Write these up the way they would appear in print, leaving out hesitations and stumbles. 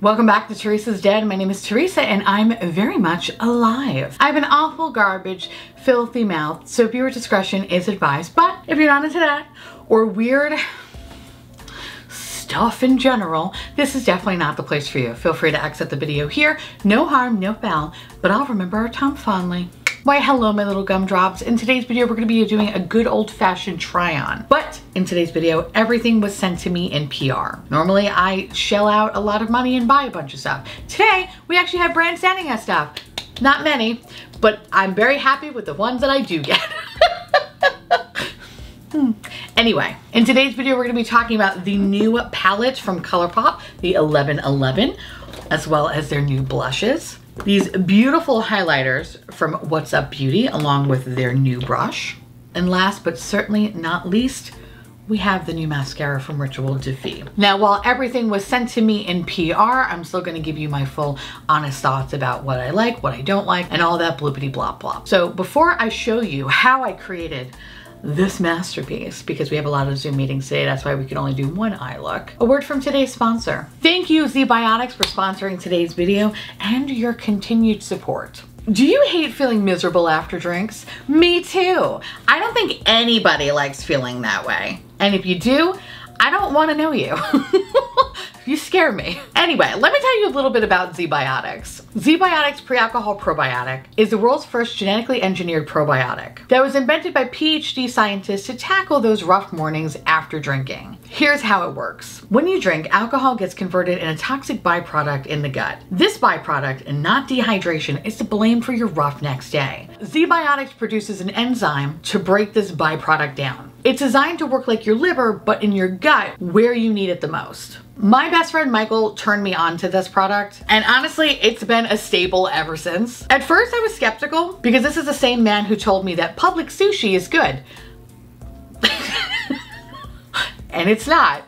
Welcome back to Teresa's Dead. My name is Teresa and I'm very much alive. I have an awful garbage, filthy mouth, so viewer discretion is advised, but if you're not into that or weird stuff in general, this is definitely not the place for you. Feel free to exit the video here. No harm, no foul, but I'll remember our time fondly. Why hello my little gumdrops. In today's video we're going to be doing a good old-fashioned try-on. But in today's video everything was sent to me in PR. Normally I shell out a lot of money and buy a bunch of stuff. Today we actually have brands sending us stuff. Not many, but I'm very happy with the ones that I do get. Anyway, in today's video we're going to be talking about the new palette from Colourpop, the 1111, as well as their new blushes. These beautiful highlighters from What's Up Beauty along with their new brush. And last but certainly not least, we have the new mascara from Ritual Defee. Now while everything was sent to me in PR, I'm still going to give you my full honest thoughts about what I like, what I don't like, and all that bloopity blop blop. So before I show you how I created this masterpiece, because we have a lot of Zoom meetings today, that's why we can only do one eye look. A word from today's sponsor. Thank you ZBiotics for sponsoring today's video and your continued support. Do you hate feeling miserable after drinks? Me too. I don't think anybody likes feeling that way. And if you do, I don't want to know you. You scare me. Anyway, let me tell you a little bit about ZBiotics. ZBiotics Pre-Alcohol Probiotic is the world's first genetically engineered probiotic that was invented by PhD scientists to tackle those rough mornings after drinking. Here's how it works. When you drink, alcohol gets converted in a toxic byproduct in the gut. This byproduct, and not dehydration, is to blame for your rough next day. ZBiotics produces an enzyme to break this byproduct down. It's designed to work like your liver, but in your gut, where you need it the most. My best friend Michael turned me on to this product, and honestly, it's been a staple ever since. At first, I was skeptical because this is the same man who told me that public sushi is good. And it's not.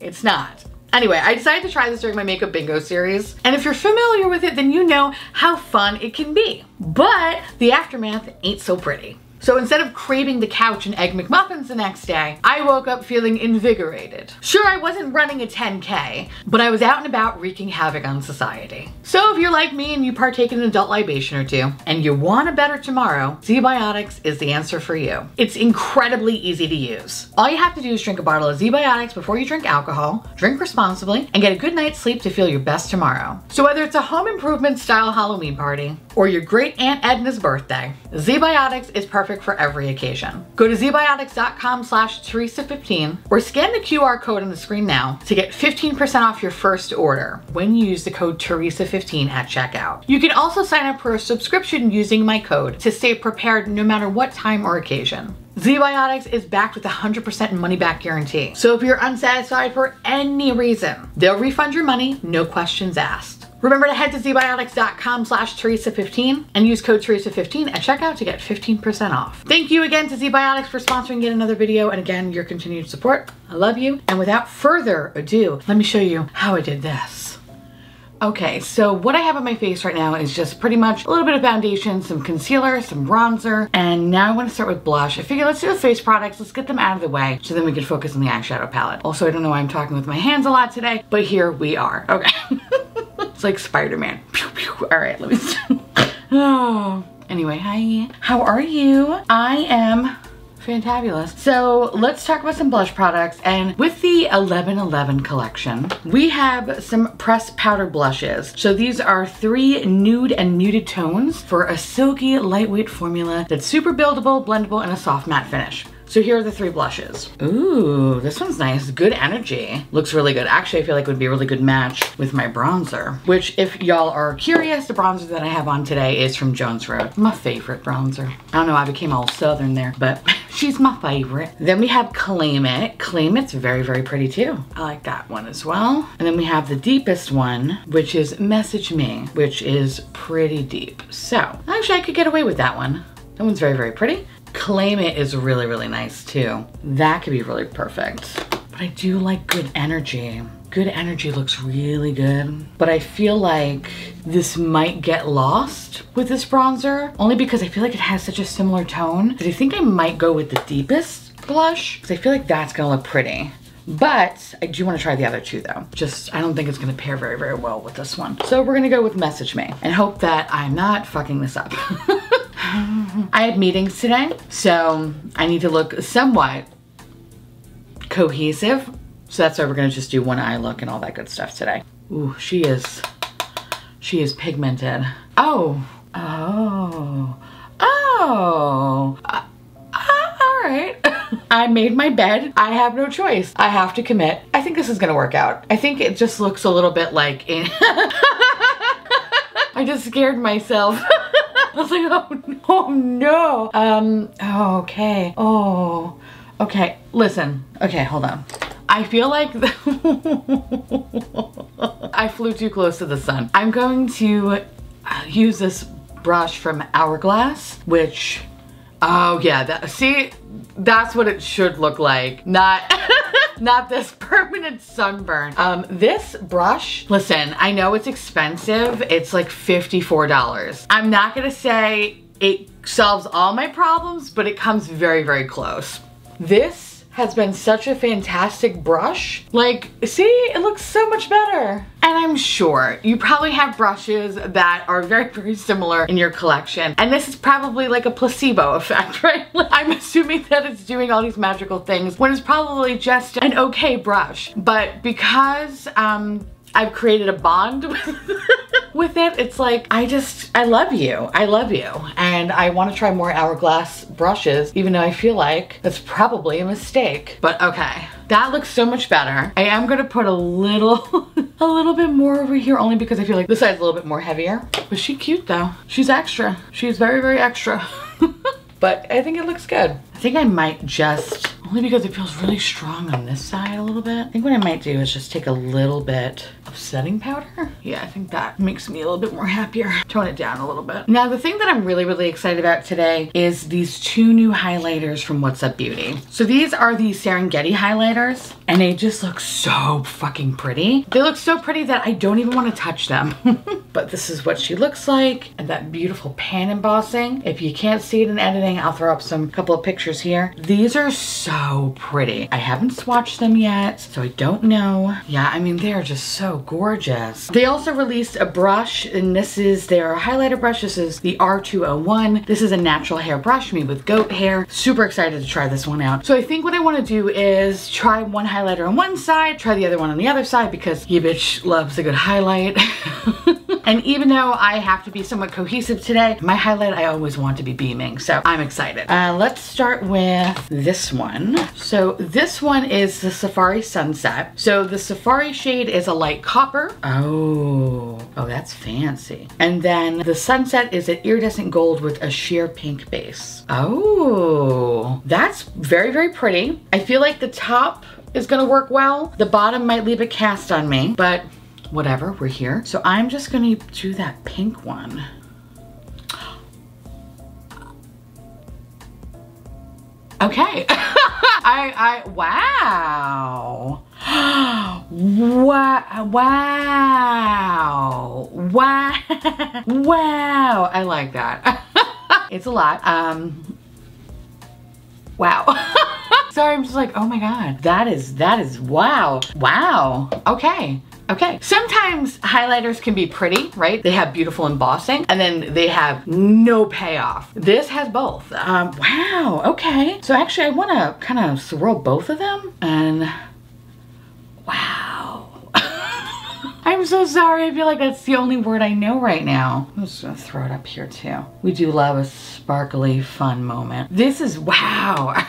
It's not. Anyway, I decided to try this during my makeup bingo series, and if you're familiar with it, then you know how fun it can be. But the aftermath ain't so pretty. So instead of craving the couch and Egg McMuffins the next day, I woke up feeling invigorated. Sure, I wasn't running a 10K, but I was out and about wreaking havoc on society. So if you're like me and you partake in an adult libation or two, and you want a better tomorrow, ZBiotics is the answer for you. It's incredibly easy to use. All you have to do is drink a bottle of ZBiotics before you drink alcohol, drink responsibly, and get a good night's sleep to feel your best tomorrow. So whether it's a home improvement style Halloween party, or your great Aunt Edna's birthday, ZBiotics is perfect for every occasion. Go to zbiotics.com/Teresa15 or scan the QR code on the screen now to get 15% off your first order when you use the code Teresa15 at checkout. You can also sign up for a subscription using my code to stay prepared no matter what time or occasion. ZBiotics is backed with a 100% money-back guarantee. So if you're unsatisfied for any reason, they'll refund your money, no questions asked. Remember to head to zbiotics.com/Teresa15 and use code Teresa15 at checkout to get 15% off. Thank you again to ZBiotics for sponsoring yet another video, and again, your continued support. I love you. And without further ado, let me show you how I did this. Okay, so what I have on my face right now is just pretty much a little bit of foundation, some concealer, some bronzer, and now I want to start with blush. I figure let's do the face products, let's get them out of the way so then we can focus on the eyeshadow palette. Also, I don't know why I'm talking with my hands a lot today, but here we are. Okay. It's like Spider-Man. Pew, pew. All right, let me see. Oh. Anyway, hi. How are you? I am fantabulous. So let's talk about some blush products, and with the 1111 collection, we have some pressed powder blushes. So these are 3 nude and muted tones for a silky, lightweight formula that's super buildable, blendable, and a soft matte finish. So here are the 3 blushes. Ooh, this one's nice. Good energy. Looks really good. Actually, I feel like it would be a really good match with my bronzer, which if y'all are curious, the bronzer that I have on today is from Jones Road. My favorite bronzer. I don't know, I became all southern there, but she's my favorite. Then we have Claim It. Claim It's very, very pretty too. I like that one as well. And then we have the deepest one, which is Message Me, which is pretty deep. So actually I could get away with that one. That one's very, very pretty. Claim It is really, really nice too. That could be really perfect. But I do like Good Energy. Good Energy looks really good. But I feel like this might get lost with this bronzer, only because I feel like it has such a similar tone that I think I might go with the deepest blush, because I feel like that's gonna look pretty. But I do want to try the other two though. Just, I don't think it's going to pair very, very well with this one. So we're going to go with Message Me and hope that I'm not fucking this up. I had meetings today, so I need to look somewhat cohesive. So that's why we're going to just do one eye look and all that good stuff today. Ooh, she is pigmented. Oh, all right. I made my bed. I have no choice. I have to commit. I think this is gonna work out. I think it just looks a little bit like I just scared myself. I was like, oh no. Okay. Oh, okay. Listen. Okay, hold on. I feel like I flew too close to the sun. I'm going to use this brush from Hourglass, which, oh yeah, see, that's what it should look like. Not this permanent sunburn. This brush, listen, I know it's expensive. It's like $54. I'm not gonna say it solves all my problems, but it comes very, very close. This has been such a fantastic brush. Like, see, it looks so much better. And I'm sure you probably have brushes that are very, very similar in your collection. And this is probably like a placebo effect, right? I'm assuming that it's doing all these magical things when it's probably just an okay brush. But because I've created a bond with it, it's like, I love you. I love you. And I want to try more Hourglass brushes, even though I feel like that's probably a mistake. But okay, that looks so much better. I am gonna put a little bit more over here, only because I feel like this side's a little bit more heavier. But she's cute though. She's extra. She's very, very extra. But I think it looks good. I think I might just, only because it feels really strong on this side a little bit. I think what I might do is just take a little bit of setting powder. Yeah, I think that makes me a little bit more happier. Tone it down a little bit. Now, the thing that I'm really, really excited about today is these two new highlighters from What's Up Beauty. So these are the Serengeti highlighters, and they just look so fucking pretty. They look so pretty that I don't even want to touch them. But this is what she looks like, and that beautiful pan embossing. If you can't see it in editing, I'll throw up some couple of pictures here. These are so pretty. I haven't swatched them yet, so I don't know. Yeah, I mean, they're just so gorgeous. They also released a brush, and this is their highlighter brush. This is the R201. This is a natural hair brush made with goat hair. Super excited to try this one out. So I think what I want to do is try one highlighter on one side, try the other one on the other side, because you bitch loves a good highlight. And even though I have to be somewhat cohesive today, my highlight I always want to be beaming, so I'm excited. Let's start with this one. So this one is the Safari Sunset. So the Safari shade is a light copper. Oh, that's fancy. And then the Sunset is an iridescent gold with a sheer pink base. Oh, that's very, very pretty. I feel like the top is gonna work well. The bottom might leave a cast on me, but whatever, we're here. So I'm just gonna do that pink one. Okay. Wow. Wow. I like that. It's a lot. Wow. Sorry, I'm just like, oh my God. That is, wow. Wow. Okay. Okay. Sometimes highlighters can be pretty, right? They have beautiful embossing and then they have no payoff. This has both. Wow. Okay. So actually I want to kind of swirl both of them and wow. I'm so sorry. I feel like that's the only word I know right now. I'm just gonna throw it up here too. We do love a sparkly, fun moment. This is, wow.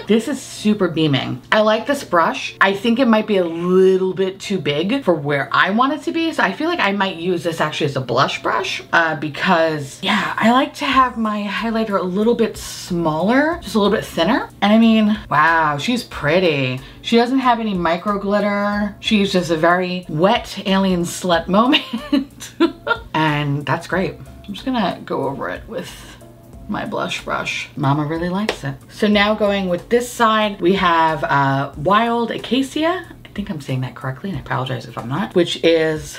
This is super beaming. I like this brush. I think it might be a little bit too big for where I want it to be. So I feel like I might use this actually as a blush brush because yeah, I like to have my highlighter a little bit smaller, just a little bit thinner. And I mean, wow, she's pretty. She doesn't have any micro glitter. She's just a very wet alien slut moment. And that's great. I'm just gonna go over it with my blush brush. Mama really likes it. So now going with this side, we have Wild Acacia. I think I'm saying that correctly and I apologize if I'm not, which is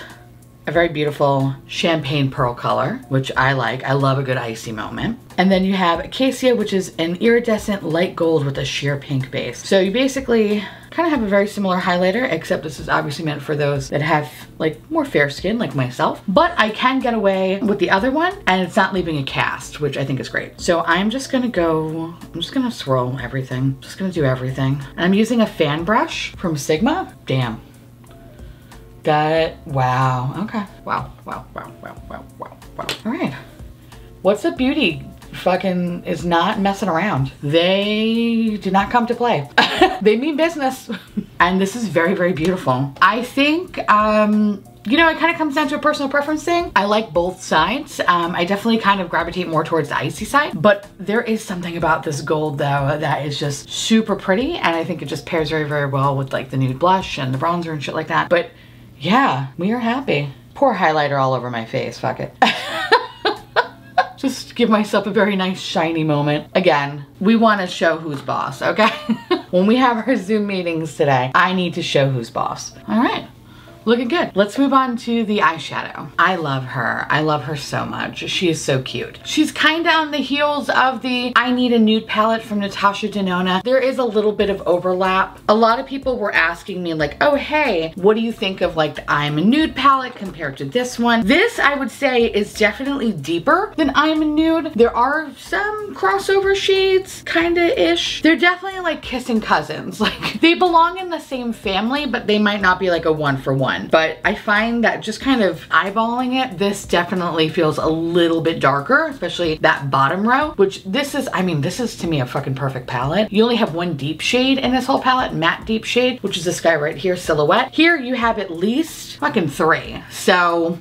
a very beautiful champagne pearl color, which I like. I love a good icy moment. And then you have Acacia, which is an iridescent light gold with a sheer pink base. So you basically kind of have a very similar highlighter, except this is obviously meant for those that have like more fair skin like myself. But I can get away with the other one and it's not leaving a cast, which I think is great. So I'm just gonna swirl everything. Just gonna do everything. And I'm using a fan brush from Sigma. Damn. Got it. Wow. Okay. Wow. Wow. Wow. Wow. Wow. Wow. Wow. All right. What's Up Beauty fucking is not messing around. They do not come to play. They mean business. And this is very, very beautiful. I think, you know, it kind of comes down to a personal preference thing. I like both sides. I definitely kind of gravitate more towards the icy side, but there is something about this gold though that is just super pretty. And I think it just pairs very, very well with like the nude blush and the bronzer and shit like that. But yeah, we are happy. Pour highlighter all over my face, fuck it. Just give myself a very nice shiny moment. Again, we want to show who's boss, okay? When we have our Zoom meetings today, I need to show who's boss. All right. Looking good. Let's move on to the eyeshadow. I love her. I love her so much. She is so cute. She's kind of on the heels of the I Need a Nude palette from Natasha Denona. There is a little bit of overlap. A lot of people were asking me like, oh, hey, what do you think of like the I'm a Nude palette compared to this one? This, I would say, is definitely deeper than I'm a Nude. There are some crossover shades, kinda-ish. They're definitely like kissing cousins. Like they belong in the same family, but they might not be like a one-for-one. But I find that just kind of eyeballing it, this definitely feels a little bit darker, especially that bottom row, which this is, I mean, this is to me a fucking perfect palette. You only have one deep shade in this whole palette, matte deep shade, which is this guy right here, Silhouette. Here you have at least fucking 3. So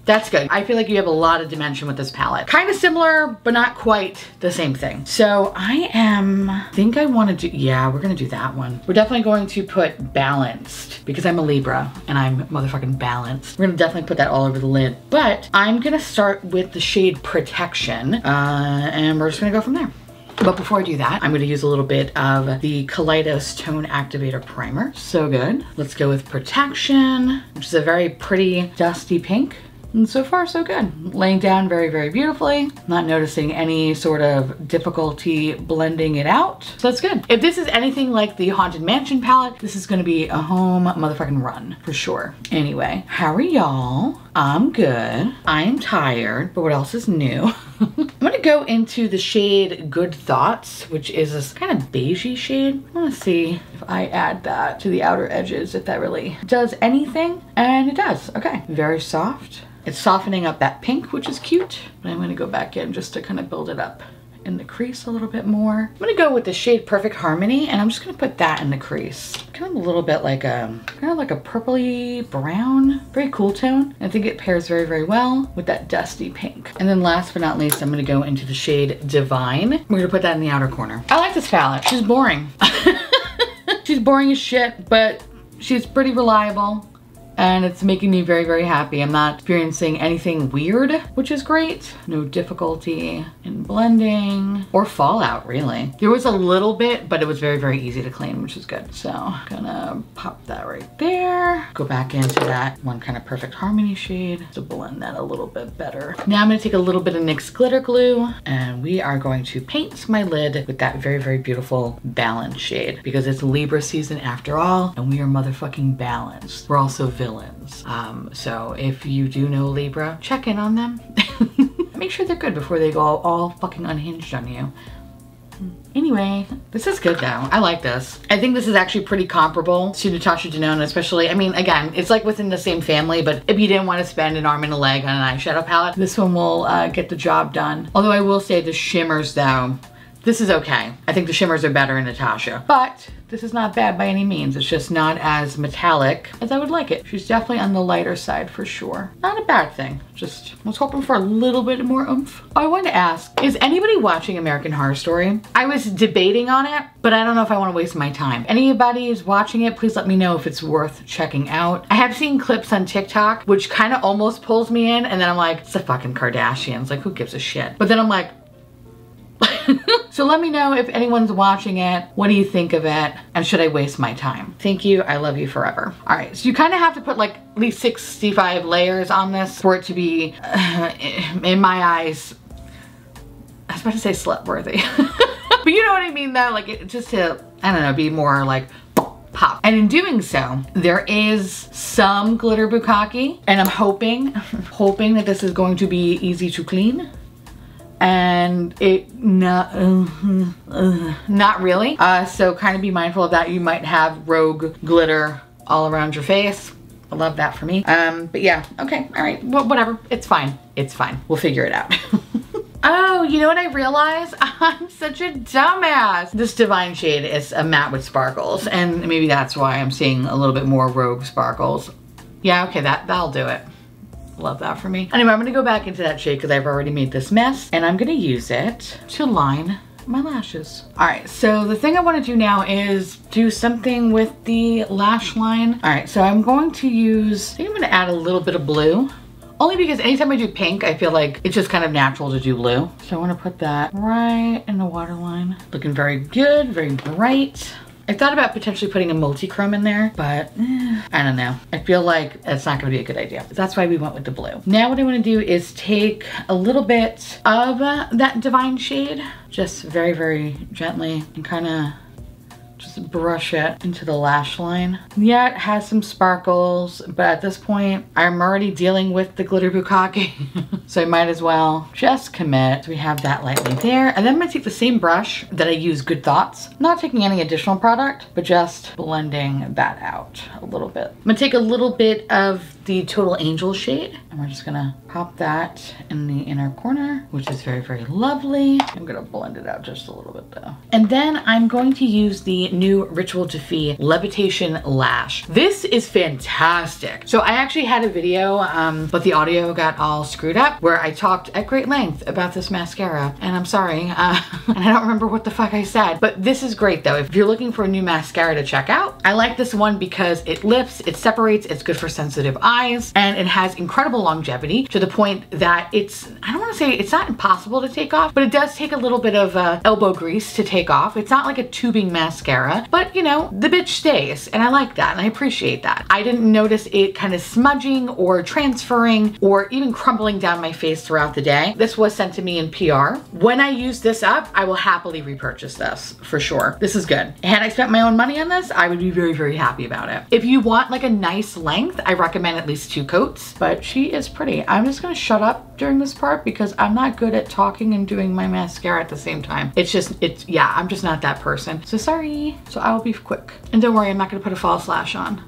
that's good. I feel like you have a lot of dimension with this palette. Kind of similar, but not quite the same thing. So I think I want to do, yeah, we're going to do that one. We're definitely going to put Balanced because I'm a Libra and I'm motherfucking balanced. We're going to definitely put that all over the lid, but I'm going to start with the shade Protection and we're just going to go from there. But before I do that, I'm going to use a little bit of the Kaleidos Tone Activator Primer. So good. Let's go with Protection, which is a very pretty dusty pink. And so far, so good. Laying down very, very beautifully. Not noticing any sort of difficulty blending it out. So that's good. If this is anything like the Haunted Mansion palette, this is gonna be a home motherfucking run for sure. Anyway, how are y'all? I'm good. I'm tired, but what else is new? I'm gonna go into the shade Good Thoughts, which is this kind of beigey shade. I wanna see if I add that to the outer edges, if that really does anything. And it does, okay. Very soft. It's softening up that pink, which is cute. But I'm gonna go back in just to kind of build it up in the crease a little bit more. I'm gonna go with the shade Perfect Harmony, and I'm just gonna put that in the crease. Kind of a little bit like a, kind of like a purpley brown, very cool tone. I think it pairs very, very well with that dusty pink. And then last but not least, I'm gonna go into the shade Divine. We're gonna put that in the outer corner. I like this palette. She's boring. She's boring as shit, but she's pretty reliable. And it's making me very, very happy. I'm not experiencing anything weird, which is great. No difficulty in blending or fallout, really. There was a little bit, but it was very, very easy to clean, which is good. So gonna pop that right there. Go back into that one kind of Perfect Harmony shade to blend that a little bit better. Now I'm gonna take a little bit of NYX glitter glue and we are going to paint my lid with that very, very beautiful Balance shade because it's Libra season after all, and we are motherfucking balanced. We're also villains. So if you do know Libra, check in on them. Make sure they're good before they go all fucking unhinged on you. Anyway, this is good though. I like this. I think this is actually pretty comparable to Natasha Denona, especially, I mean, again, it's like within the same family, but if you didn't want to spend an arm and a leg on an eyeshadow palette, this one will get the job done. Although I will say the shimmers though, this is okay. I think the shimmers are better in Natasha, but this is not bad by any means. It's just not as metallic as I would like it. She's definitely on the lighter side for sure. Not a bad thing. Just was hoping for a little bit more oomph. Oh, I wanted to ask, is anybody watching American Horror Story? I was debating on it, but I don't know if I want to waste my time. Anybody is watching it, please let me know if it's worth checking out. I have seen clips on TikTok, which kind of almost pulls me in, and then I'm like, it's the fucking Kardashians. Like, who gives a shit? But then I'm like, So let me know if anyone's watching it. What do you think of it? And should I waste my time? Thank you. I love you forever. All right. So you kind of have to put like at least 65 layers on this for it to be, in my eyes, I was about to say slut worthy. But you know what I mean though? Like it just to, I don't know, be more like pop. And in doing so, there is some glitter bukkake, and I'm hoping that this is going to be easy to clean. And it not really. So kind of be mindful of that. You might have rogue glitter all around your face. I love that for me. But yeah, okay, all right, whatever. It's fine. It's fine. We'll figure it out. Oh, you know what I realized? I'm such a dumbass. This Divine shade is a matte with sparkles, and maybe that's why I'm seeing a little bit more rogue sparkles. Yeah, okay, that'll do it. Love that for me. Anyway, I'm gonna go back into that shade because I've already made this mess, and I'm gonna use it to line my lashes. All right, so the thing I wanna do now is do something with the lash line. All right, so I'm going to use, I think I'm gonna add a little bit of blue. Only because anytime I do pink, I feel like it's just kind of natural to do blue. So I want to put that right in the waterline. Looking very good, very bright. I thought about potentially putting a multi-chrome in there, but I don't know. I feel like it's not gonna be a good idea. That's why we went with the blue. Now what I wanna do is take a little bit of that Divine shade, just very, very gently, and kinda just brush it into the lash line. Yeah, it has some sparkles, but at this point, I'm already dealing with the glitter bukkake. So I might as well just commit. So we have that lightly there. And then I'm gonna take the same brush that I use Good Thoughts, not taking any additional product, but just blending that out a little bit. I'm gonna take a little bit of the Total Angel shade, and we're just gonna pop that in the inner corner, which is very, very lovely. I'm gonna blend it out just a little bit though. And then I'm going to use the new Ritual Defee Levitation Lash. This is fantastic. So I actually had a video, but the audio got all screwed up, where I talked at great length about this mascara, and I'm sorry, and I don't remember what the fuck I said, but this is great though. If you're looking for a new mascara to check out, I like this one because it lifts, it separates, it's good for sensitive eyes, and it has incredible longevity to the point that it's, I don't want to say it's not impossible to take off, but it does take a little bit of elbow grease to take off. It's not like a tubing mascara, but you know, the bitch stays, and I like that, and I appreciate that. I didn't notice it kind of smudging or transferring or even crumbling down my face throughout the day. This was sent to me in PR. When I use this up, I will happily repurchase this for sure. This is good. Had I spent my own money on this, I would be very, very happy about it. If you want like a nice length, I recommend at least 2 coats, but she is pretty. I'm just gonna shut up during this part because I'm not good at talking and doing my mascara at the same time. Yeah, I'm just not that person. So sorry. So I will be quick. And don't worry, I'm not gonna put a false lash on.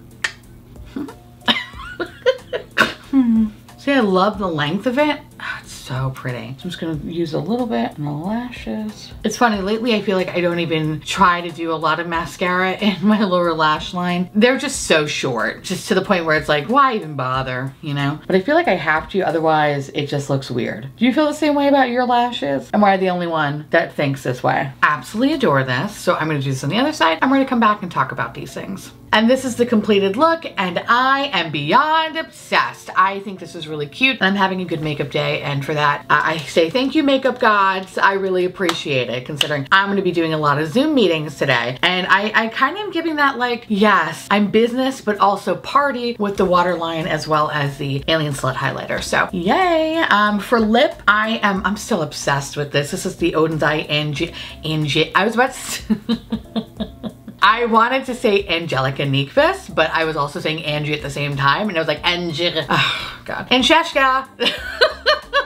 See, I love the length of it. Oh, it's so pretty. So I'm just gonna use a little bit in the lashes. It's funny, lately I feel like I don't even try to do a lot of mascara in my lower lash line. They're just so short, just to the point where it's like, why even bother, you know? But I feel like I have to, otherwise it just looks weird. Do you feel the same way about your lashes? Am I the only one that thinks this way? Absolutely adore this. So I'm gonna do this on the other side. I'm gonna come back and talk about these things. And this is the completed look, and I am beyond obsessed. I think this is really cute, and I'm having a good makeup day, and for that, I say thank you, makeup gods. I really appreciate it, considering I'm gonna be doing a lot of Zoom meetings today, and I kind of am giving that like, yes, I'm business, but also party with the waterline as well as the Alien Slut highlighter. So yay. For lip, I'm still obsessed with this. This is the Oden's Eye Angie. I was about to I wanted to say Angelica Nyqvist, but I was also saying Angie at the same time, and I was like, Angelica. Oh, God. Ansheshka.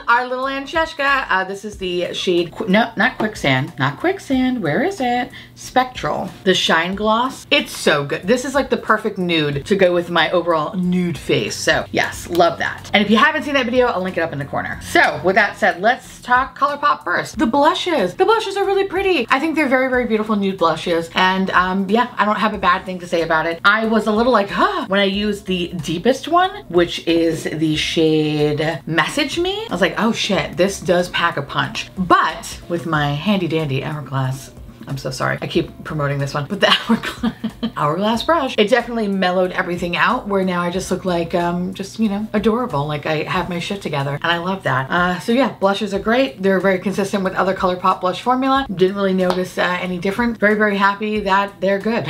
Our little Ansheshka. This is the shade, no, not Quicksand. Not Quicksand. Where is it? Spectral. The Shine Gloss. It's so good. This is like the perfect nude to go with my overall nude face. So yes, love that. And if you haven't seen that video, I'll link it up in the corner. So with that said, let's talk Colourpop first. The blushes. The blushes are really pretty. I think they're very, very beautiful nude blushes. And yeah, I don't have a bad thing to say about it. I was a little like, huh, when I used the deepest one, which is the shade Message Me. I was like, oh shit, this does pack a punch. But with my handy dandy hourglass I'm so sorry. I keep promoting this one, but the Hourglass brush, it definitely mellowed everything out where now I just look like, just, you know, adorable. Like I have my shit together and I love that. So yeah, blushes are great. They're very consistent with other Colourpop blush formula. Didn't really notice any different. Very, very happy that they're good.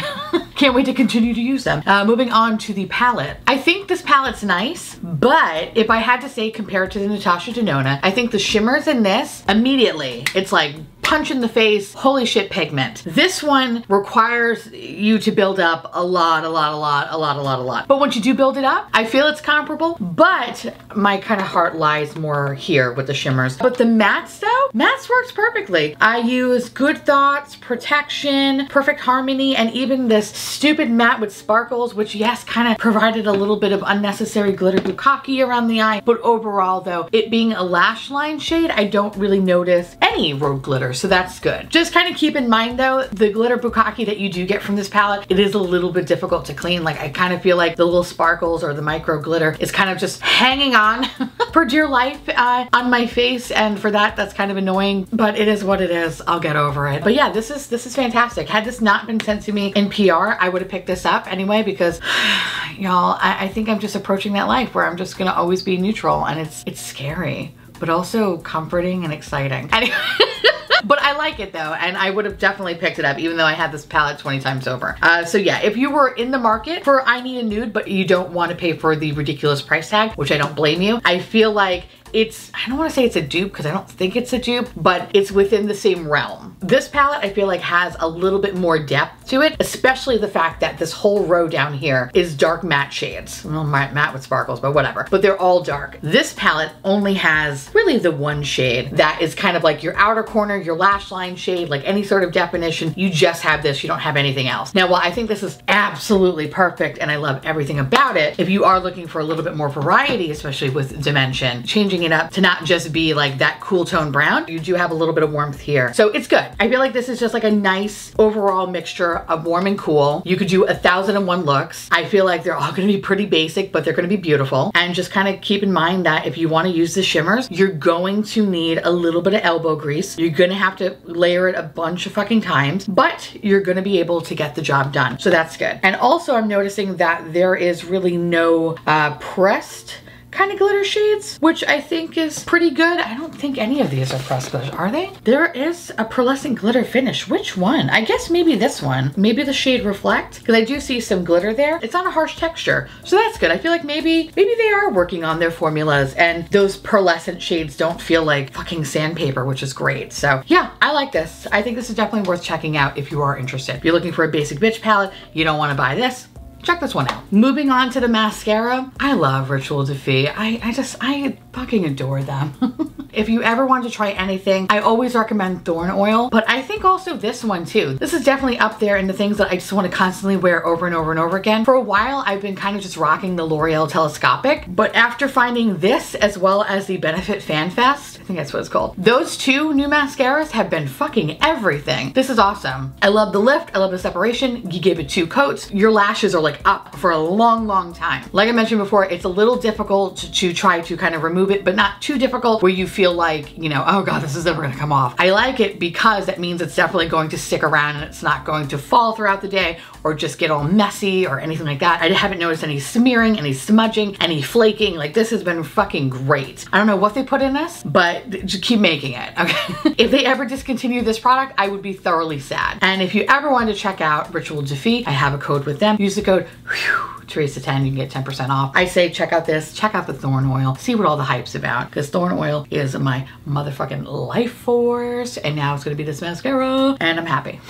Can't wait to continue to use them. Moving on to the palette. I think this palette's nice, but if I had to say compared to the Natasha Denona, I think the shimmers in this, immediately, it's like punch in the face, holy shit pigment. This one requires you to build up a lot. But once you do build it up, I feel it's comparable, but my kind of heart lies more here with the shimmers. But the mattes though, mattes works perfectly. I use Good Thoughts, Protection, Perfect Harmony, and even this stupid matte with sparkles, which yes, kind of provided a little bit of unnecessary glitter bukkake around the eye. But overall though, it being a lash line shade, I don't really notice any road glitter. So that's good. Just kind of keep in mind though, the glitter bukkake that you do get from this palette, it is a little bit difficult to clean. Like I kind of feel like the little sparkles or the micro glitter is kind of just hanging on for dear life on my face, and for that, that's kind of annoying, but it is what it is. I'll get over it. But yeah, this is fantastic. Had this not been sent to me in PR, I would have picked this up anyway, because y'all, I think I'm just approaching that life where I'm just gonna always be neutral, and it's scary, but also comforting and exciting. Anyway. But I like it though, and I would have definitely picked it up even though I had this palette 20 times over. So yeah, if you were in the market for I need a nude, but you don't want to pay for the ridiculous price tag, which I don't blame you, I feel like it's, I don't want to say it's a dupe because I don't think it's a dupe, but it's within the same realm. This palette I feel like has a little bit more depth to it, especially the fact that this whole row down here is dark matte shades. Well, matte with sparkles, but whatever. But they're all dark. This palette only has really the one shade that is kind of like your outer corner, your lash line shade, like any sort of definition. You just have this, you don't have anything else. Now, while I think this is absolutely perfect and I love everything about it, if you are looking for a little bit more variety, especially with dimension, changing it up to not just be like that cool tone brown, you do have a little bit of warmth here. So it's good. I feel like this is just like a nice overall mixture of warm and cool. You could do 1001 looks. I feel like they're all gonna be pretty basic, but they're gonna be beautiful. And just kind of keep in mind that if you wanna use the shimmers, you're going to need a little bit of elbow grease. You're gonna have to layer it a bunch of fucking times, but you're gonna be able to get the job done. So that's good. And also I'm noticing that there is really no pressed kind of glitter shades, which I think is pretty good. I don't think any of these are pressed glitters, are they? There is a pearlescent glitter finish. Which one? I guess maybe this one. Maybe the shade Reflect, because I do see some glitter there. It's not a harsh texture, so that's good. I feel like maybe they are working on their formulas and those pearlescent shades don't feel like fucking sandpaper, which is great. So yeah, I like this. I think this is definitely worth checking out if you are interested. If you're looking for a basic bitch palette, you don't want to buy this, check this one out. Moving on to the mascara, I love Ritual de Fille. I fucking adore them. If you ever want to try anything, I always recommend Thorn Oil, but I think also this one too. This is definitely up there in the things that I just want to constantly wear over and over and over again. For a while, I've been kind of just rocking the L'Oreal Telescopic, but after finding this as well as the Benefit Fan Fest, I think that's what it's called, those two new mascaras have been fucking everything. This is awesome. I love the lift, I love the separation. You gave it 2 coats. Your lashes are like up for a long time. Like I mentioned before, it's a little difficult to try to kind of remove it, but not too difficult where you feel like, you know, oh God, this is never gonna come off. I like it because that means it's definitely going to stick around and it's not going to fall throughout the day or just get all messy or anything like that. I haven't noticed any smearing, any smudging, any flaking. Like this has been fucking great. I don't know what they put in this, but just keep making it, okay? If they ever discontinue this product, I would be thoroughly sad. And if you ever wanted to check out Ritual de Fille, I have a code with them. Use the code Theresa 10, you can get 10% off. I say check out this, check out the Thorn Oil, see what all the hype's about, because Thorn Oil is my motherfucking life force, and now it's gonna be this mascara, and I'm happy.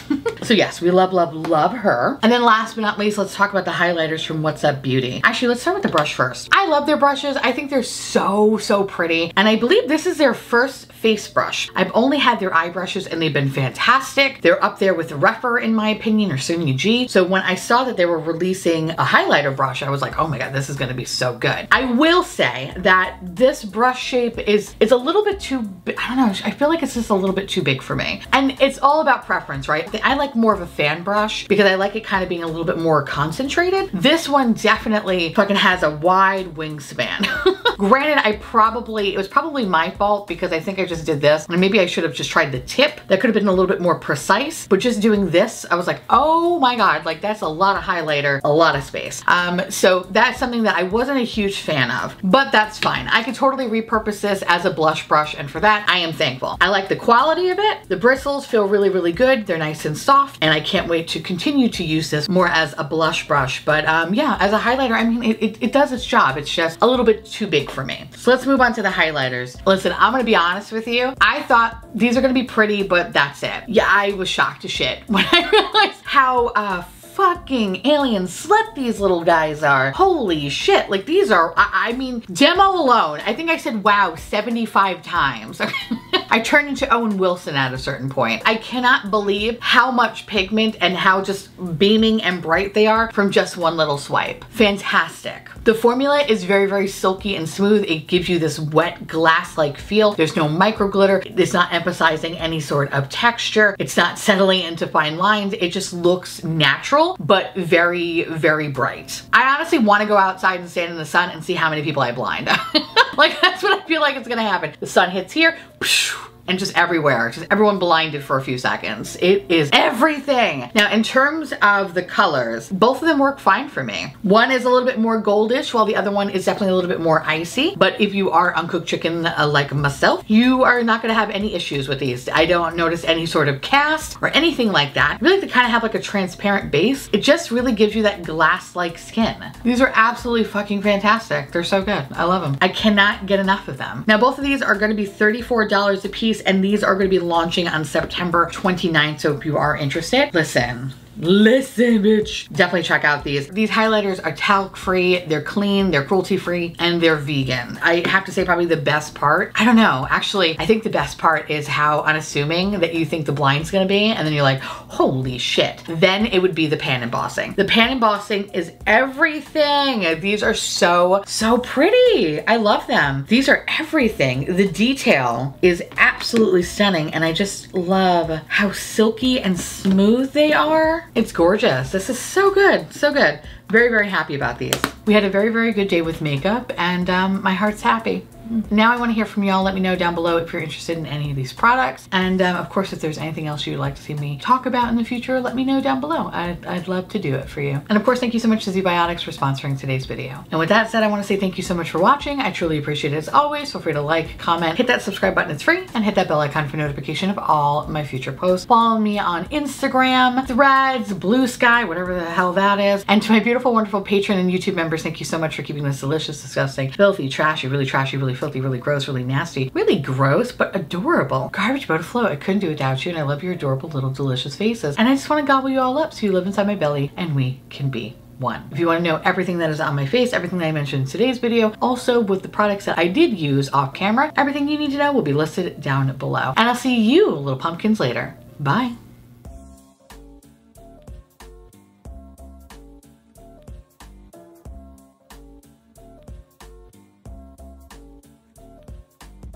So yes, we love her. And then last but not least, let's talk about the highlighters from What's Up Beauty. Actually, let's start with the brush first. I love their brushes. I think they're so pretty, and I believe this is their first face brush. I've only had their eye brushes, and they've been fantastic. They're up there with the Rephr, in my opinion, or Sunyi G. So when I saw that they were releasing a highlighter brush, I was like, oh my God, this is gonna be so good. I will say that this brush shape is a little bit too, I don't know, I feel like it's just a little bit too big for me. And it's all about preference, right? I like more of a fan brush because I like it kind of being a little bit more concentrated. This one definitely fucking has a wide wingspan. Granted, it was probably my fault because I think I just did this and maybe I should have just tried the tip. That could have been a little bit more precise, but just doing this, I was like, oh my God, like that's a lot of highlighter, a lot of space. So that's something that I wasn't a huge fan of, but that's fine. I could totally repurpose this as a blush brush, and for that, I am thankful. I like the quality of it. The bristles feel really, really good. They're nice and soft, and I can't wait to continue to use this more as a blush brush. But yeah, as a highlighter, I mean, it does its job. It's just a little bit too big for me. So let's move on to the highlighters. Listen, I'm gonna be honest with you. I thought these are gonna be pretty, but that's it. Yeah, I was shocked to shit when I realized how fucking alien slut these little guys are. Holy shit. Like these are, I mean, demo alone, I think I said wow 75 times. I turned into Owen Wilson at a certain point. I cannot believe how much pigment and how just beaming and bright they are from just one little swipe. Fantastic. The formula is very, very silky and smooth. It gives you this wet glass-like feel. There's no micro glitter. It's not emphasizing any sort of texture. It's not settling into fine lines. It just looks natural, but very, very bright. I honestly want to go outside and stand in the sun and see how many people I blind. Like that's what I feel like it's gonna happen. The sun hits here, and just everywhere, just everyone blinded for a few seconds. It is everything. Now, in terms of the colors, both of them work fine for me. One is a little bit more goldish, while the other one is definitely a little bit more icy. But if you are uncooked chicken like myself, you are not gonna have any issues with these. I don't notice any sort of cast or anything like that. I really like to kind of have like a transparent base. It just really gives you that glass-like skin. These are absolutely fucking fantastic. They're so good. I love them. I cannot get enough of them. Now, both of these are gonna be $34 a piece, and these are going to be launching on September 29th. So if you are interested, listen, bitch. Definitely check out these. These highlighters are talc free, they're clean, they're cruelty free, and they're vegan. I have to say probably the best part, I don't know, actually, I think the best part is how unassuming that you think the blind's gonna be, and then you're like, holy shit. Then it would be the pan embossing. The pan embossing is everything. These are so, so pretty. I love them. These are everything. The detail is absolutely stunning, and I just love how silky and smooth they are. It's gorgeous. This is so good, so good. Very, very happy about these. We had a very, very good day with makeup, and my heart's happy. Now I want to hear from y'all. Let me know down below if you're interested in any of these products. And of course, if there's anything else you'd like to see me talk about in the future, let me know down below. I'd love to do it for you. And of course, thank you so much to ZBiotics for sponsoring today's video. And with that said, I want to say thank you so much for watching. I truly appreciate it as always. Feel free to like, comment, hit that subscribe button, it's free, and hit that bell icon for notification of all my future posts. Follow me on Instagram, Threads, Blue Sky, whatever the hell that is. And to my beautiful, wonderful Patreon and YouTube members, thank you so much for keeping this delicious, disgusting, filthy, trashy, really filthy, really gross, really nasty, really gross, but adorable garbage boat afloat. I couldn't do it without you, and I love your adorable little delicious faces. And I just want to gobble you all up so you live inside my belly and we can be one. If you want to know everything that is on my face, everything that I mentioned in today's video, also with the products that I did use off camera, everything you need to know will be listed down below. And I'll see you, little pumpkins, later. Bye.